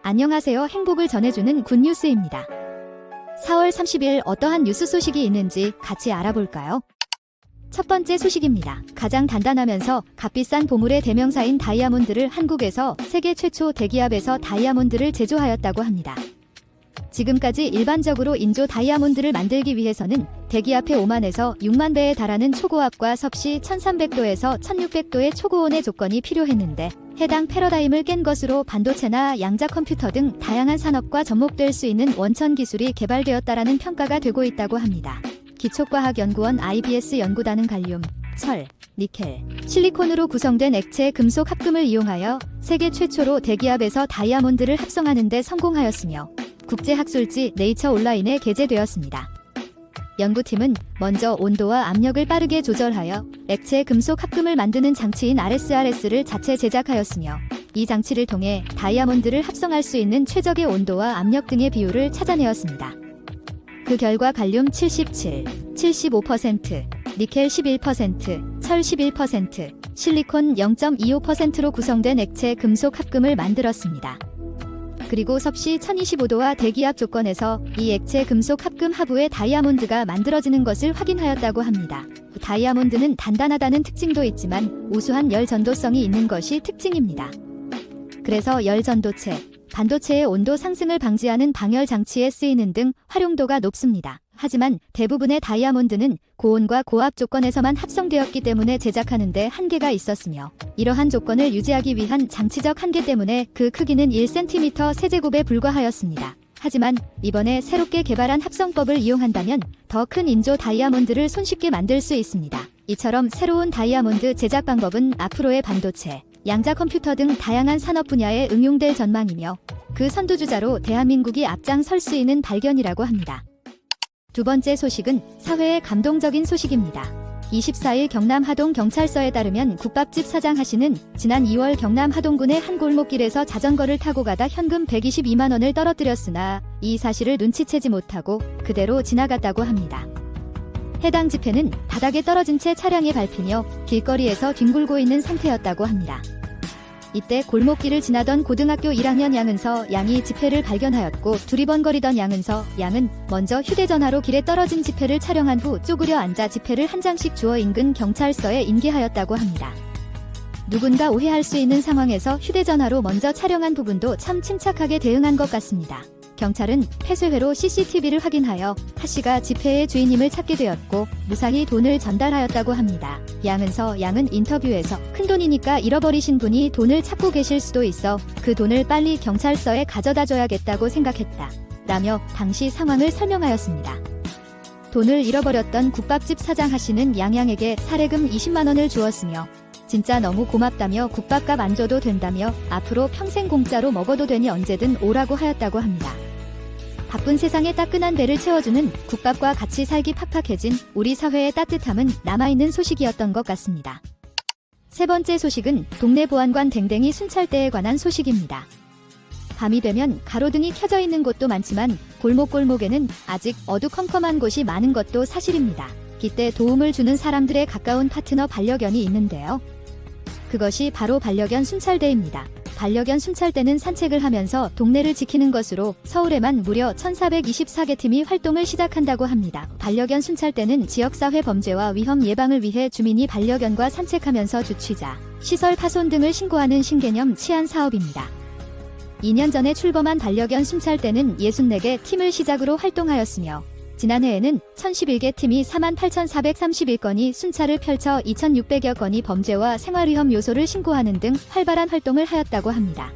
안녕하세요. 행복을 전해주는 굿뉴스입니다. 4월 30일 어떠한 뉴스 소식이 있는지 같이 알아볼까요? 첫 번째 소식입니다. 가장 단단하면서 값비싼 보물의 대명사인 다이아몬드를 한국에서 세계 최초 대기업에서 다이아몬드를 제조하였다고 합니다. 지금까지 일반적으로 인조 다이아몬드를 만들기 위해서는 대기압의 5만에서 6만 배에 달하는 초고압과 섭씨 1300도에서 1600도의 초고온의 조건이 필요했는데 해당 패러다임을 깬 것으로 반도체나 양자 컴퓨터 등 다양한 산업과 접목될 수 있는 원천 기술이 개발되었다라는 평가가 되고 있다고 합니다. 기초과학연구원 IBS 연구단은 갈륨, 철, 니켈, 실리콘으로 구성된 액체 금속 합금을 이용하여 세계 최초로 대기압에서 다이아몬드를 합성하는 데 성공하였으며 국제학술지 네이처 온라인에 게재되었습니다. 연구팀은 먼저 온도와 압력을 빠르게 조절하여 액체 금속 합금을 만드는 장치인 RSRS를 자체 제작하였으며 이 장치를 통해 다이아몬드를 합성할 수 있는 최적의 온도와 압력 등의 비율을 찾아내었습니다. 그 결과 갈륨 77, 75%, 니켈 11%, 철 11%, 실리콘 0.25%로 구성된 액체 금속 합금을 만들었습니다. 그리고 섭씨 1025도와 대기압 조건에서 이 액체 금속 합금 하부에 다이아몬드가 만들어지는 것을 확인하였다고 합니다. 다이아몬드는 단단하다는 특징도 있지만 우수한 열 전도성이 있는 것이 특징입니다. 그래서 열 전도체, 반도체의 온도 상승을 방지하는 방열 장치에 쓰이는 등 활용도가 높습니다. 하지만 대부분의 다이아몬드는 고온과 고압 조건에서만 합성되었기 때문에 제작하는 데 한계가 있었으며 이러한 조건을 유지하기 위한 장치적 한계 때문에 그 크기는 1cm 세제곱에 불과하였습니다. 하지만 이번에 새롭게 개발한 합성법을 이용한다면 더 큰 인조 다이아몬드를 손쉽게 만들 수 있습니다. 이처럼 새로운 다이아몬드 제작 방법은 앞으로의 반도체, 양자 컴퓨터 등 다양한 산업 분야에 응용될 전망이며 그 선두주자로 대한민국이 앞장설 수 있는 발견이라고 합니다. 두 번째 소식은 사회의 감동적인 소식입니다. 24일 경남 하동 경찰서에 따르면 국밥집 사장 하씨는 지난 2월 경남 하동군의 한 골목길에서 자전거를 타고 가다 현금 122만 원을 떨어뜨렸으나 이 사실을 눈치채지 못하고 그대로 지나갔다고 합니다. 해당 지폐는 바닥에 떨어진 채 차량에 밟히며 길거리에서 뒹굴고 있는 상태였다고 합니다. 이때 골목길을 지나던 고등학교 1학년 양은서 양이 지폐를 발견하였고 두리번거리던 양은서 양은 먼저 휴대전화로 길에 떨어진 지폐를 촬영한 후 쪼그려 앉아 지폐를 한 장씩 주워 인근 경찰서에 인계하였다고 합니다. 누군가 오해할 수 있는 상황에서 휴대전화로 먼저 촬영한 부분도 참 침착하게 대응한 것 같습니다. 경찰은 폐쇄회로 CCTV를 확인하여 하씨가 지폐의 주인임을 찾게 되었고 무사히 돈을 전달하였다고 합니다. 양은서 양은 인터뷰에서 큰돈이니까 잃어버리신 분이 돈을 찾고 계실 수도 있어 그 돈을 빨리 경찰서에 가져다 줘야겠다고 생각했다 라며 당시 상황을 설명하였습니다. 돈을 잃어버렸던 국밥집 사장 하씨는 양양에게 사례금 20만 원을 주었으며 진짜 너무 고맙다며 국밥값 안 줘도 된다며 앞으로 평생 공짜로 먹어도 되니 언제든 오라고 하였다고 합니다. 바쁜 세상에 따끈한 배를 채워주는 국밥과 같이 살기 팍팍해진 우리 사회의 따뜻함은 남아있는 소식이었던 것 같습니다. 세 번째 소식은 동네 보안관 댕댕이 순찰대에 관한 소식입니다. 밤이 되면 가로등이 켜져 있는 곳도 많지만 골목골목에는 아직 어두컴컴한 곳이 많은 것도 사실입니다. 이때 도움을 주는 사람들의 가까운 파트너 반려견이 있는데요. 그것이 바로 반려견 순찰대입니다. 반려견 순찰대는 산책을 하면서 동네를 지키는 것으로 서울에만 무려 1424개 팀이 활동을 시작한다고 합니다. 반려견 순찰대는 지역사회 범죄와 위험 예방을 위해 주민이 반려견과 산책하면서 주취자, 시설 파손 등을 신고하는 신개념 치안 사업입니다. 2년 전에 출범한 반려견 순찰대는 64개 팀을 시작으로 활동하였으며 지난해에는 1011개 팀이 48,431건이 순찰을 펼쳐 2,600여 건이 범죄와 생활위험 요소를 신고하는 등 활발한 활동을 하였다고 합니다.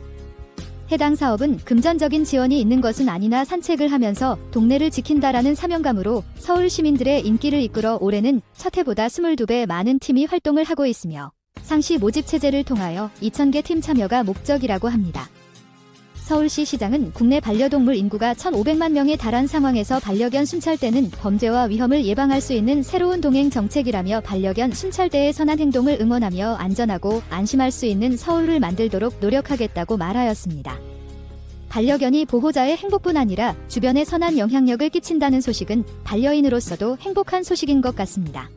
해당 사업은 금전적인 지원이 있는 것은 아니나 산책을 하면서 동네를 지킨다라는 사명감으로 서울 시민들의 인기를 이끌어 올해는 첫 해보다 22배 많은 팀이 활동을 하고 있으며 상시 모집 체제를 통하여 2,000개 팀 참여가 목적이라고 합니다. 서울시 시장은 국내 반려동물 인구가 1,500만 명에 달한 상황에서 반려견 순찰대는 범죄와 위험을 예방할 수 있는 새로운 동행 정책이라며 반려견 순찰대의 선한 행동을 응원하며 안전하고 안심할 수 있는 서울을 만들도록 노력하겠다고 말하였습니다. 반려견이 보호자의 행복뿐 아니라 주변에 선한 영향력을 끼친다는 소식은 반려인으로서도 행복한 소식인 것 같습니다.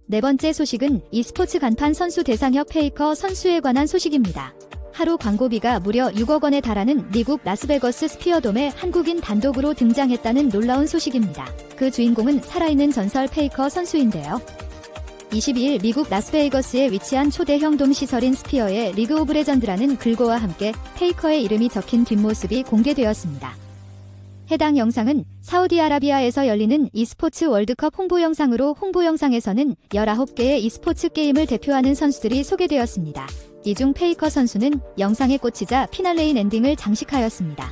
네 번째 소식은 e스포츠 간판 선수 대상협 페이커 선수에 관한 소식입니다. 하루 광고비가 무려 6억 원에 달하는 미국 라스베거스 스피어돔에 한국인 단독으로 등장했다는 놀라운 소식입니다. 그 주인공은 살아있는 전설 페이커 선수인데요. 22일 미국 라스베이거스에 위치한 초대형 돔 시설인 스피어의 리그 오브 레전드라는 글과와 함께 페이커의 이름이 적힌 뒷모습이 공개되었습니다. 해당 영상은 사우디아라비아에서 열리는 e스포츠 월드컵 홍보 영상으로 홍보 영상에서는 19개의 e스포츠 게임을 대표하는 선수들이 소개되었습니다. 이 중 페이커 선수는 영상에 꽂히자 피날레인 엔딩을 장식하였습니다.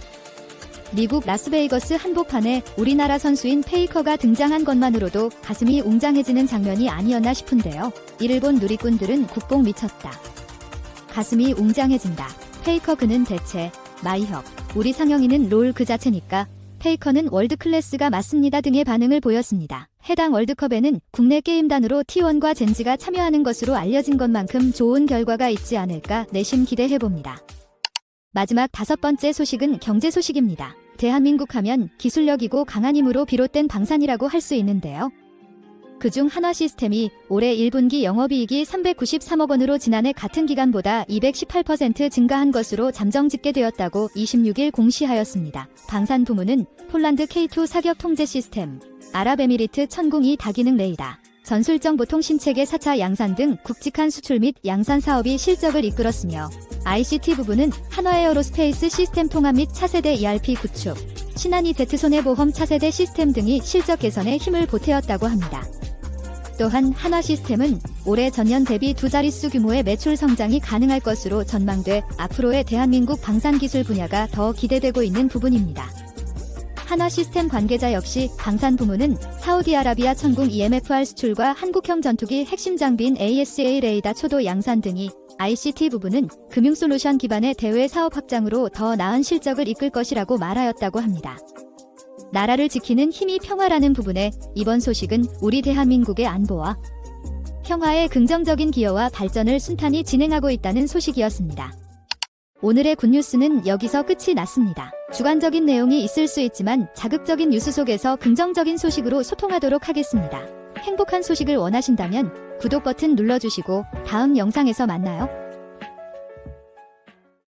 미국 라스베이거스 한복판에 우리나라 선수인 페이커가 등장한 것만으로도 가슴이 웅장해지는 장면이 아니었나 싶은데요. 이를 본 누리꾼들은 국뽕 미쳤다. 가슴이 웅장해진다. 페이커 그는 대체 마이혁. 우리 상영이는 롤 그 자체니까 페이커는 월드클래스가 맞습니다 등의 반응을 보였습니다. 해당 월드컵에는 국내 게임단으로 T1과 젠지가 참여하는 것으로 알려진 것만큼 좋은 결과가 있지 않을까 내심 기대해봅니다. 마지막 5번째 소식은 경제 소식입니다. 대한민국 하면 기술력이고 강한 힘으로 비롯된 방산이라고 할 수 있는데요. 그중 한화시스템이 올해 1분기 영업이익이 393억 원으로 지난해 같은 기간보다 218% 증가한 것으로 잠정 집계되었다고 26일 공시하였습니다. 방산 부문은 폴란드 K2 사격 통제 시스템, 아랍에미리트 천궁이 다기능 레이더, 전술정 보통 신체계 4차 양산 등 굵직한 수출 및 양산 사업이 실적을 이끌었으며 ICT 부분은 한화에어로스페이스 시스템 통합 및 차세대 ERP 구축, 신한이 Z손해보험 차세대 시스템 등이 실적 개선에 힘을 보태었다고 합니다. 또한 한화시스템은 올해 전년 대비 2자릿수 규모의 매출 성장이 가능할 것으로 전망돼 앞으로의 대한민국 방산기술 분야가 더 기대되고 있는 부분입니다. 한화시스템 관계자 역시 방산 부문은 사우디아라비아 천궁 EMFR 수출과 한국형 전투기 핵심 장비인 ASA 레이더 초도 양산 등이, ICT 부분은 금융솔루션 기반의 대외 사업 확장으로 더 나은 실적을 이끌 것이라고 말하였다고 합니다. 나라를 지키는 힘이 평화라는 부분에 이번 소식은 우리 대한민국의 안보와 평화의 긍정적인 기여와 발전을 순탄히 진행하고 있다는 소식이었습니다. 오늘의 굿뉴스는 여기서 끝이 났습니다. 주관적인 내용이 있을 수 있지만 자극적인 뉴스 속에서 긍정적인 소식으로 소통하도록 하겠습니다. 행복한 소식을 원하신다면 구독 버튼 눌러주시고 다음 영상에서 만나요.